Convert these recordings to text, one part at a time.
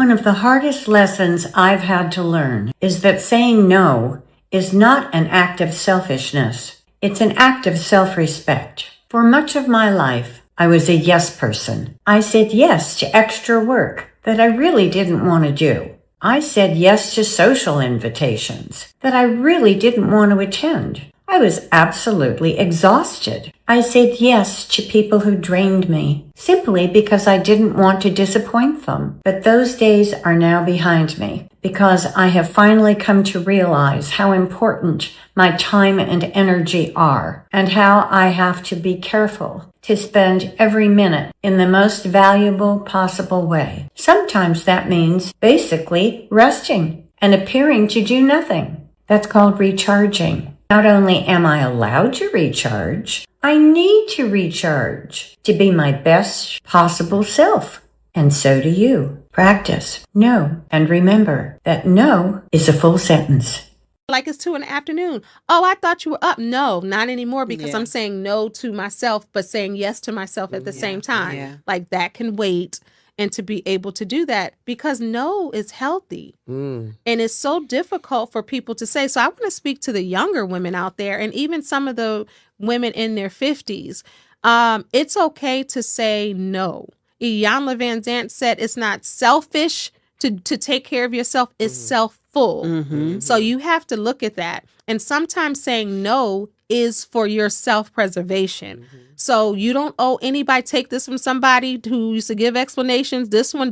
One of the hardest lessons I've had to learn is that saying no is not an act of selfishness. It's an act of self-respect. For much of my life, I was a yes person. I said yes to extra work that I really didn't want to do. I said yes to social invitations that I really didn't want to attend. I was absolutely exhausted. I said yes to people who drained me simply because I didn't want to disappoint them. But those days are now behind me because I have finally come to realize how important my time and energy are and how I have to be careful to spend every minute in the most valuable possible way. Sometimes that means basically resting and appearing to do nothing. That's called recharging. Not only am I allowed to recharge, I need to recharge to be my best possible self. And so do you. Practice no. And remember that no is a full sentence. Like it's 2 PM. Oh, I thought you were up. No, not anymore because I'm saying no to myself, but saying yes to myself at the same time. Yeah. Like that can wait. And to be able to do that because no is healthy. And it's so difficult for people to say. So I want to speak to the younger women out there and even some of the women in their 50s. It's okay to say no. Iyanla Van Zant said it's not selfish to take care of yourself. It's self-full. So you have to look at that. And sometimes saying no is for your self-preservation. So you don't owe anybody. Take this from somebody who used to give explanations. This one,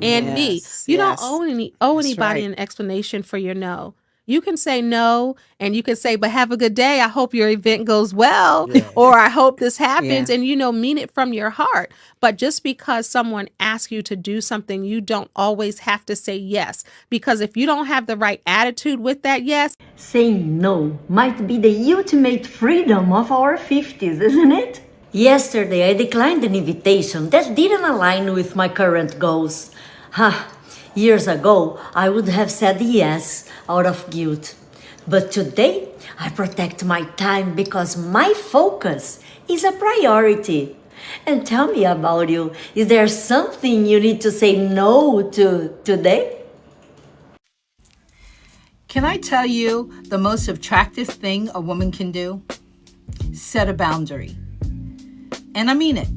and me. You don't owe anybody an explanation for your no. You can say no, and you can say, but have a good day. I hope your event goes well, or I hope this happens, and mean it from your heart. But just because someone asks you to do something, you don't always have to say yes. Because if you don't have the right attitude with that yes, saying no might be the ultimate freedom of our 50s, isn't it? Yesterday, I declined an invitation that didn't align with my current goals. Years ago, I would have said yes out of guilt. But today, I protect my time because my focus is a priority. And tell me about you. Is there something you need to say no to today? Can I tell you the most attractive thing a woman can do? Set a boundary. And I mean it.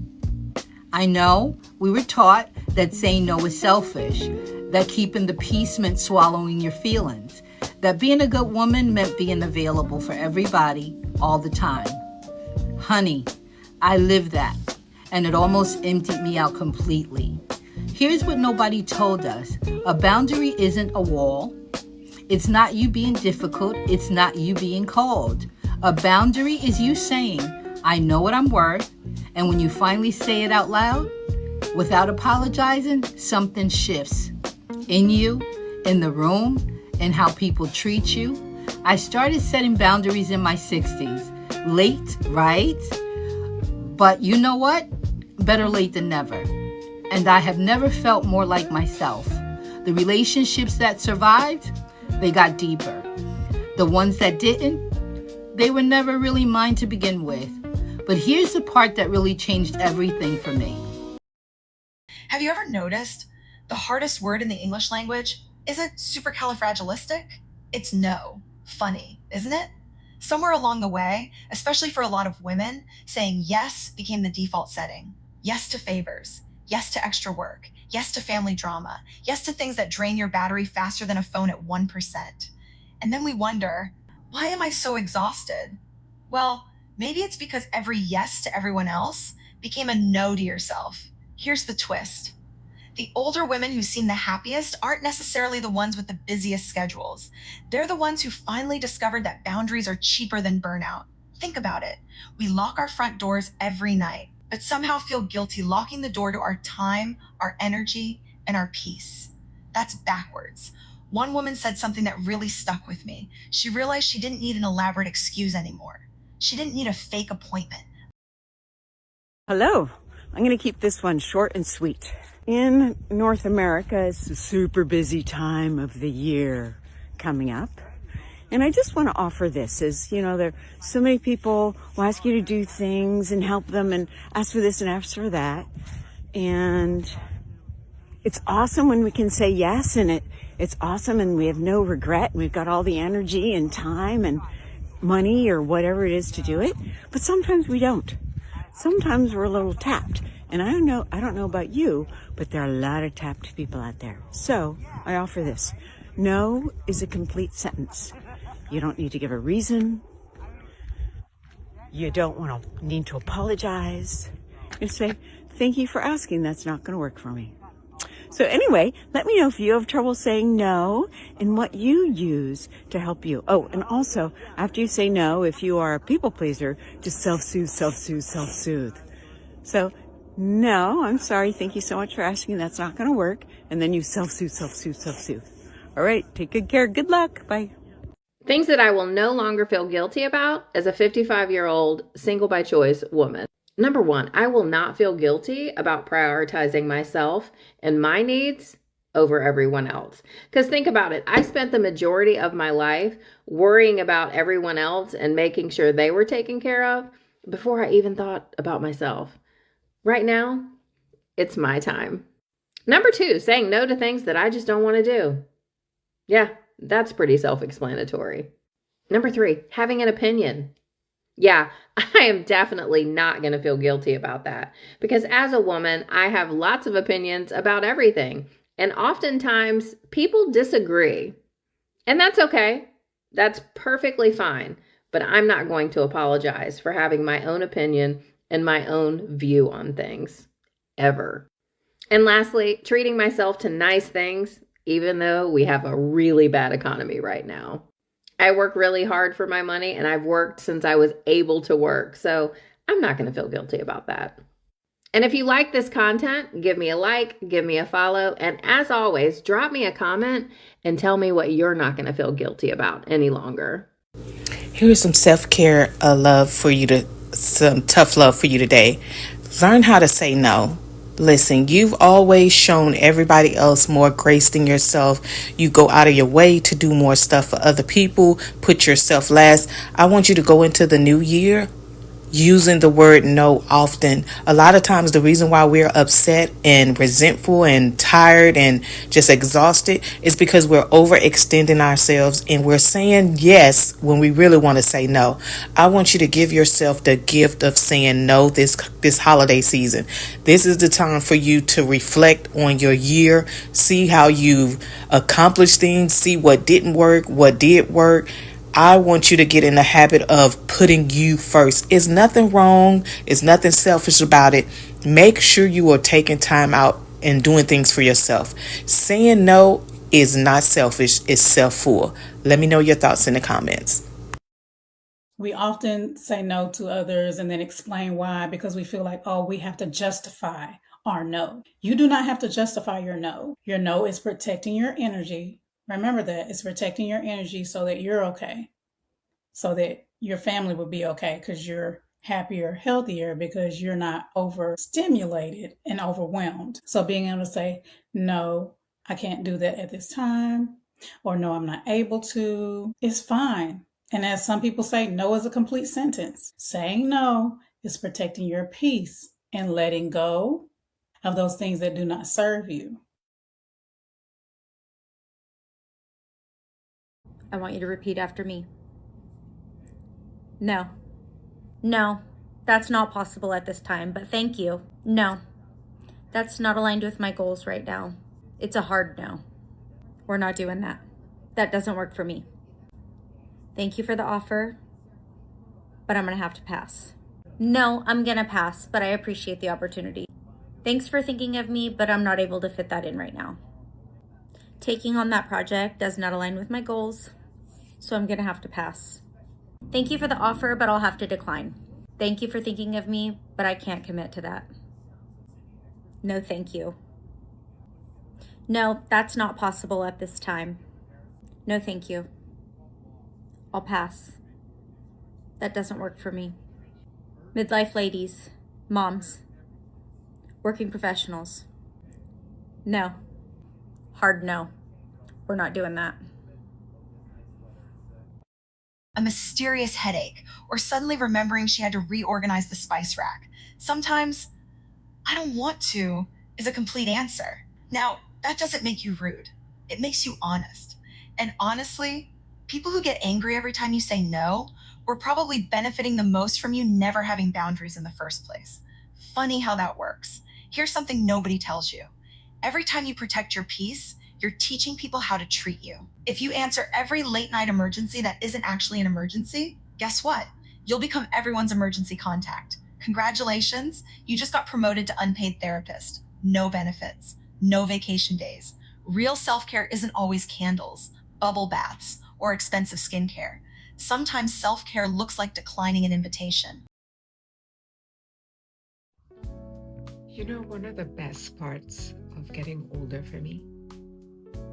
I know we were taught that saying no is selfish, that keeping the peace meant swallowing your feelings, that being a good woman meant being available for everybody all the time. Honey, I lived that, and it almost emptied me out completely. Here's what nobody told us. A boundary isn't a wall. It's not you being difficult. It's not you being cold. A boundary is you saying, I know what I'm worth. And when you finally say it out loud, without apologizing, something shifts in you, in the room, and how people treat you. I started setting boundaries in my 60s. Late, right? But you know what? Better late than never. And I have never felt more like myself. The relationships that survived, they got deeper. The ones that didn't, they were never really mine to begin with. But here's the part that really changed everything for me. Have you ever noticed the hardest word in the English language isn't supercalifragilistic? It's no. Funny, isn't it? Somewhere along the way, especially for a lot of women, saying yes became the default setting. Yes to favors. Yes to extra work. Yes to family drama. Yes to things that drain your battery faster than a phone at 1%. And then we wonder, why am I so exhausted? Well, maybe it's because every yes to everyone else became a no to yourself. Here's the twist. The older women who seem the happiest aren't necessarily the ones with the busiest schedules. They're the ones who finally discovered that boundaries are cheaper than burnout. Think about it. We lock our front doors every night, but somehow feel guilty locking the door to our time, our energy, and our peace. That's backwards. One woman said something that really stuck with me. She realized she didn't need an elaborate excuse anymore. She didn't need a fake appointment. Hello. I'm going to keep this one short and sweet. In North America, it's a super busy time of the year coming up. And I just want to offer this as, there are so many people who ask you to do things and help them and ask for this and ask for that. And It's awesome when we can say yes, and it's awesome and we have no regret. We've got all the energy and time and money or whatever it is to do it. But sometimes we don't. Sometimes we're a little tapped. And I don't know about you, but there are a lot of tapped people out there. So I offer this. No is a complete sentence. You don't need to give a reason. You don't need to apologize. You say, thank you for asking. That's not going to work for me. So anyway, let me know if you have trouble saying no and what you use to help you. Oh, and also, after you say no, if you are a people pleaser, just self-soothe, self-soothe, self-soothe. So, no, I'm sorry. Thank you so much for asking. That's not going to work. And then you self-soothe, self-soothe, self-soothe. All right. Take good care. Good luck. Bye. Things that I will no longer feel guilty about as a 55-year-old single by choice woman. Number one, I will not feel guilty about prioritizing myself and my needs over everyone else. Because think about it. I spent the majority of my life worrying about everyone else and making sure they were taken care of before I even thought about myself. Right now, it's my time. Number two, saying no to things that I just don't want to do. Yeah, that's pretty self-explanatory. Number three, having an opinion. Yeah, I am definitely not going to feel guilty about that because as a woman, I have lots of opinions about everything. And oftentimes people disagree. And that's okay. That's perfectly fine. But I'm not going to apologize for having my own opinion and my own view on things. Ever. And lastly, treating myself to nice things, even though we have a really bad economy right now. I work really hard for my money and I've worked since I was able to work. So I'm not going to feel guilty about that. And if you like this content, give me a like, give me a follow. And as always, drop me a comment and tell me what you're not going to feel guilty about any longer. Here's some self-care some tough love for you today. Learn how to say no. Listen, you've always shown everybody else more grace than yourself. You go out of your way to do more stuff for other people, put yourself last. I want you to go into the new year using the word no often. A lot of times the reason why we're upset and resentful and tired and just exhausted is because we're overextending ourselves and we're saying yes when we really want to say no. I want you to give yourself the gift of saying no this holiday season. This is the time for you to reflect on your year, see how you've accomplished things, see what didn't work, what did work. I want you to get in the habit of putting you first. It's nothing wrong. It's nothing selfish about it. Make sure you are taking time out and doing things for yourself. Saying no is not selfish. It's self-full. Let me know your thoughts in the comments. We often say no to others and then explain why because we feel like, oh, we have to justify our no. You do not have to justify your no. Your no is protecting your energy. Remember that it's protecting your energy so that you're okay, so that your family will be okay because you're happier, healthier because you're not overstimulated and overwhelmed. So being able to say, no, I can't do that at this time, or no, I'm not able to, is fine. And as some people say, no is a complete sentence. Saying no is protecting your peace and letting go of those things that do not serve you. I want you to repeat after me. No. No, that's not possible at this time, but thank you. No, that's not aligned with my goals right now. It's a hard no. We're not doing that. That doesn't work for me. Thank you for the offer, but I'm gonna have to pass. No, I'm gonna pass, but I appreciate the opportunity. Thanks for thinking of me, but I'm not able to fit that in right now. Taking on that project does not align with my goals, so I'm gonna have to pass. Thank you for the offer, but I'll have to decline. Thank you for thinking of me, but I can't commit to that. No, thank you. No, that's not possible at this time. No, thank you. I'll pass. That doesn't work for me. Midlife ladies, moms, working professionals. No. Hard no. We're not doing that. A mysterious headache, or suddenly remembering she had to reorganize the spice rack. Sometimes, I don't want to is a complete answer. Now, that doesn't make you rude. It makes you honest. And honestly, people who get angry every time you say no were probably benefiting the most from you never having boundaries in the first place. Funny how that works. Here's something nobody tells you. Every time you protect your peace, you're teaching people how to treat you. If you answer every late night emergency that isn't actually an emergency, guess what? You'll become everyone's emergency contact. Congratulations, you just got promoted to unpaid therapist. No benefits, no vacation days. Real self-care isn't always candles, bubble baths, or expensive skincare. Sometimes self-care looks like declining an invitation. You know, one of the best parts of getting older for me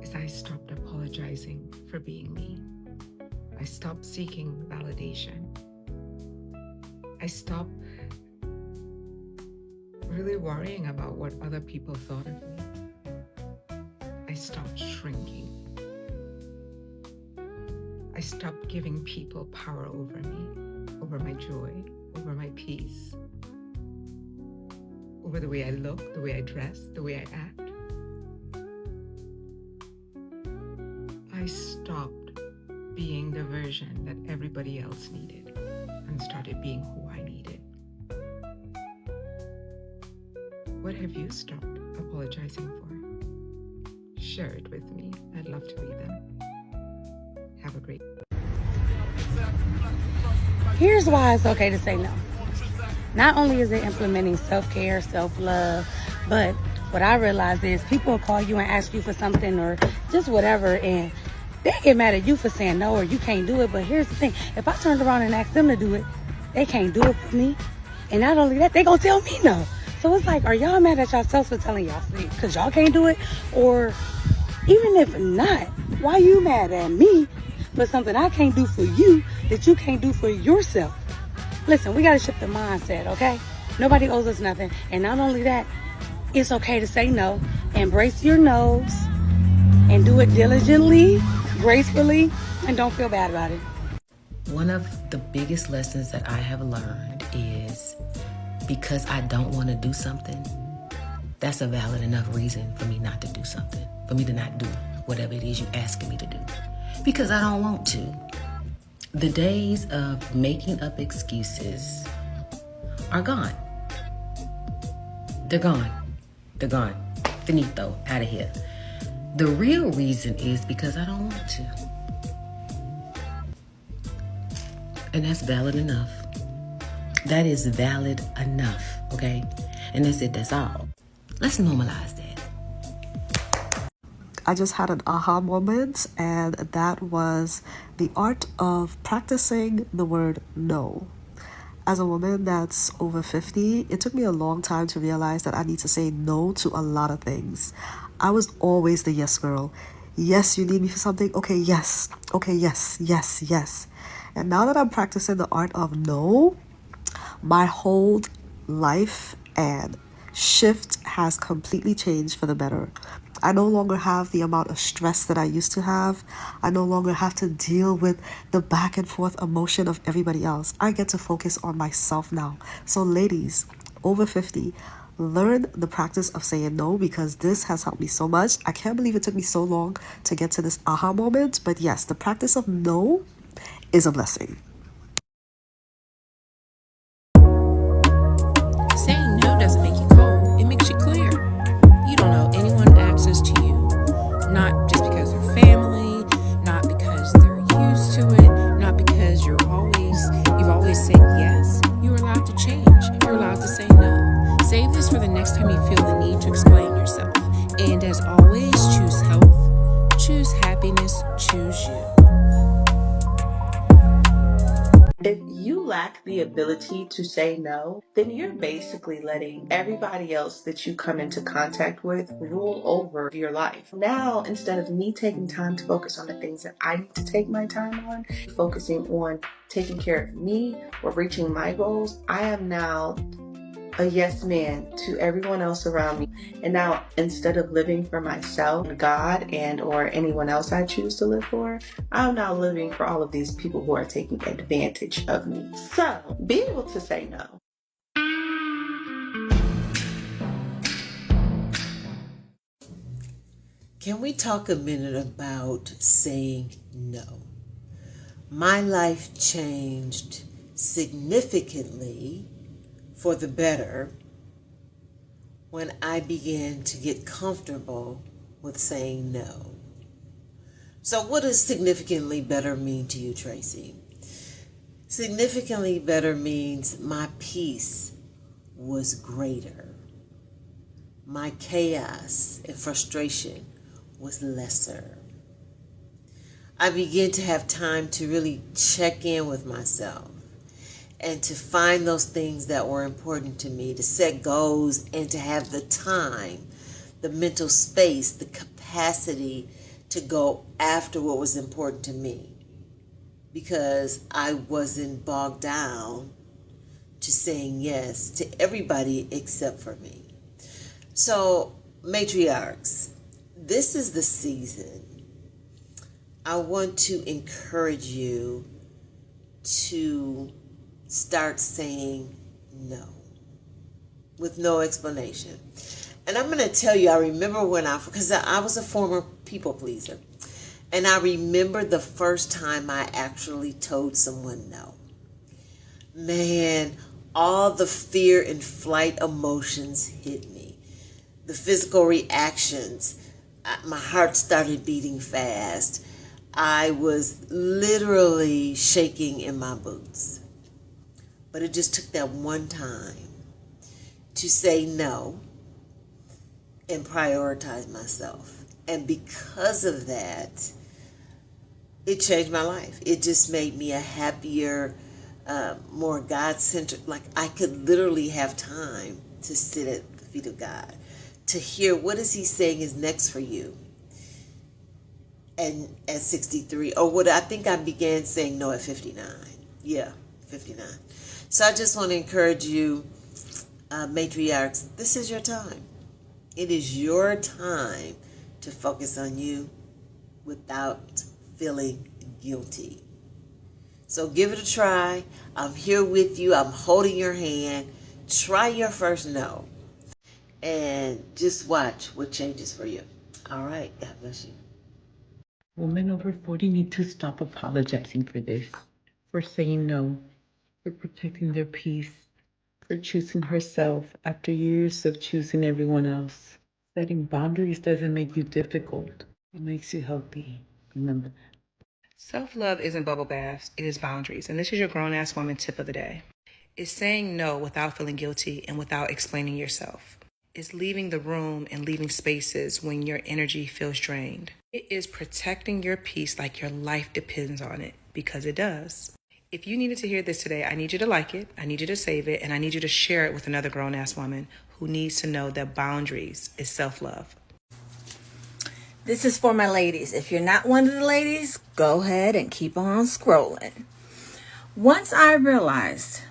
is I stopped apologizing for being me. I stopped seeking validation. I stopped really worrying about what other people thought of me. I stopped shrinking. I stopped giving people power over me, over my joy, over my peace, over the way I look, the way I dress, the way I act. I stopped being the version that everybody else needed and started being who I needed. What have you stopped apologizing for? Share it with me. I'd love to read them. Have a great day. Here's why it's okay to say no. Not only is it implementing self-care, self-love, but what I realize is people will call you and ask you for something or just whatever, and they get mad at you for saying no or you can't do it. But here's the thing. If I turned around and asked them to do it, they can't do it for me. And not only that, they gonna tell me no. So it's like, are y'all mad at yourselves for telling y'all because y'all can't do it? Or even if not, why you mad at me for something I can't do for you that you can't do for yourself? Listen, we got to shift the mindset, okay? Nobody owes us nothing. And not only that, it's okay to say no. Embrace your no's and do it diligently, gracefully, and don't feel bad about it. One of the biggest lessons that I have learned is because I don't want to do something, that's a valid enough reason for me not to do something, for me to not do whatever it is you're asking me to do. Because I don't want to. The days of making up excuses are gone. They're gone. They're gone. Finito. Out of here. The real reason is because I don't want to. And that's valid enough. That is valid enough, okay? And that's it, that's all. Let's normalize that. I just had an aha moment, and that was the art of practicing the word no. As a woman that's over 50, it took me a long time to realize that I need to say no to a lot of things. I was always the yes girl. Yes, you need me for something? Okay, yes. Okay, yes, yes, yes. And now that I'm practicing the art of no, my whole life and shift has completely changed for the better. I no longer have the amount of stress that I used to have. I no longer have to deal with the back and forth emotion of everybody else. I get to focus on myself now. So ladies, over 50, learn the practice of saying no, because this has helped me so much. I can't believe it took me so long to get to this aha moment. But yes, the practice of no is a blessing. Saying no doesn't make you cold, it makes you clear. You don't owe anyone access to you. Not just because they're family, not because they're used to it, not because you've always said yes. You're allowed to change. You're allowed to say no. Save this for the next time you feel the need to explain yourself. And as always, choose health, choose happiness, choose you. If you lack the ability to say no, then you're basically letting everybody else that you come into contact with rule over your life. Now, instead of me taking time to focus on the things that I need to take my time on, focusing on taking care of me or reaching my goals, I am now a yes man to everyone else around me. And now, instead of living for myself, God, and or anyone else I choose to live for, I'm now living for all of these people who are taking advantage of me. So, be able to say no. Can we talk a minute about saying no? My life changed significantly for the better when I began to get comfortable with saying no. So what does significantly better mean to you, Tracy? Significantly better means my peace was greater. My chaos and frustration was lesser. I began to have time to really check in with myself and to find those things that were important to me, to set goals and to have the time, the mental space, the capacity to go after what was important to me, because I wasn't bogged down to saying yes to everybody except for me. So, matriarchs, this is the season. I want to encourage you to start saying no with no explanation. And I'm going to tell you, I remember because I was a former people pleaser. And I remember the first time I actually told someone no. Man, all the fear and flight emotions hit me. The physical reactions, my heart started beating fast. I was literally shaking in my boots. But it just took that one time to say no and prioritize myself. And because of that, it changed my life. It just made me a happier, more God-centered, like I could literally have time to sit at the feet of God, to hear what is he saying is next for you. And at 63, or what I think I began saying no at 59. Yeah, 59. So I just want to encourage you, matriarchs, this is your time. It is your time to focus on you without feeling guilty. So give it a try. I'm here with you. I'm holding your hand. Try your first no. And just watch what changes for you. All right. God bless you. Women over 40 need to stop apologizing for this, for saying no, for protecting their peace, for choosing herself after years of choosing everyone else. Setting boundaries doesn't make you difficult, it makes you healthy. Remember that. Self-love isn't bubble baths, it is boundaries. And this is your grown-ass woman tip of the day. It's saying no without feeling guilty and without explaining yourself. It's leaving the room and leaving spaces when your energy feels drained. It is protecting your peace like your life depends on it, because it does. If you needed to hear this today, I need you to like it, I need you to save it, and I need you to share it with another grown-ass woman who needs to know that boundaries is self-love. This is for my ladies. If you're not one of the ladies, go ahead and keep on scrolling. Once I realized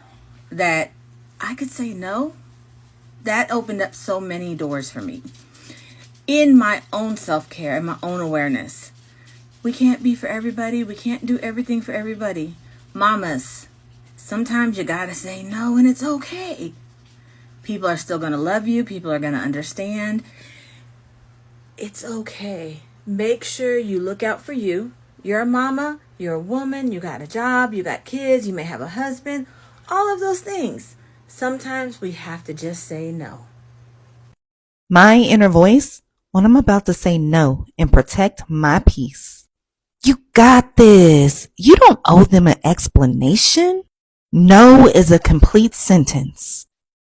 that I could say no, that opened up so many doors for me. In my own self-care and my own awareness. We can't be for everybody. We can't do everything for everybody. Mamas, sometimes you gotta say no and it's okay. People are still gonna love you. People are gonna understand. It's okay. Make sure you look out for you. You're a mama, you're a woman, you got a job, you got kids, you may have a husband, all of those things. Sometimes we have to just say no. My inner voice when I'm about to say no and protect my peace. You got this. You don't owe them an explanation. No is a complete sentence.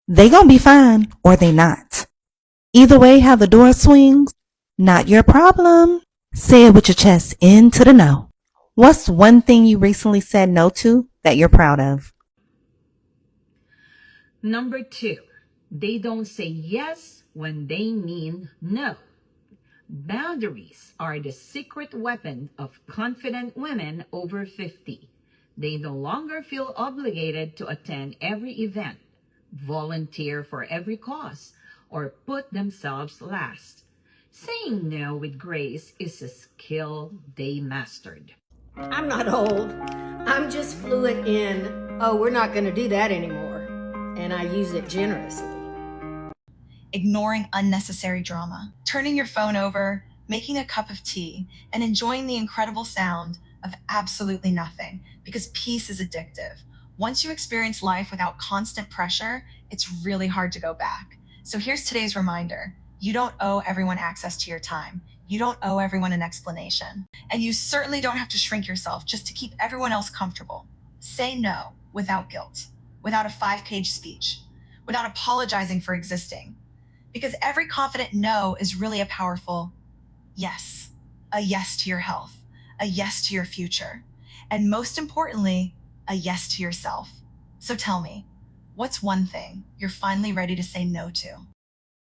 They gonna be fine or they not. Either way how the door swings, not your problem. Say it with your chest into the no. What's one thing you recently said no to that you're proud of? Number 2, they don't say yes when they mean no. Boundaries are the secret weapon of confident women over 50. They no longer feel obligated to attend every event, volunteer for every cause, or put themselves last. Saying no with grace is a skill they mastered. I'm not old. I'm just fluid in, oh, we're not going to do that anymore. And I use it generously. Ignoring unnecessary drama, turning your phone over, making a cup of tea, and enjoying the incredible sound of absolutely nothing, because peace is addictive. Once you experience life without constant pressure, it's really hard to go back. So here's today's reminder. You don't owe everyone access to your time. You don't owe everyone an explanation. And you certainly don't have to shrink yourself just to keep everyone else comfortable. Say no without guilt, without a 5-page speech, without apologizing for existing. Because every confident no is really a powerful yes. A yes to your health, a yes to your future, and most importantly, a yes to yourself. So tell me, what's one thing you're finally ready to say no to?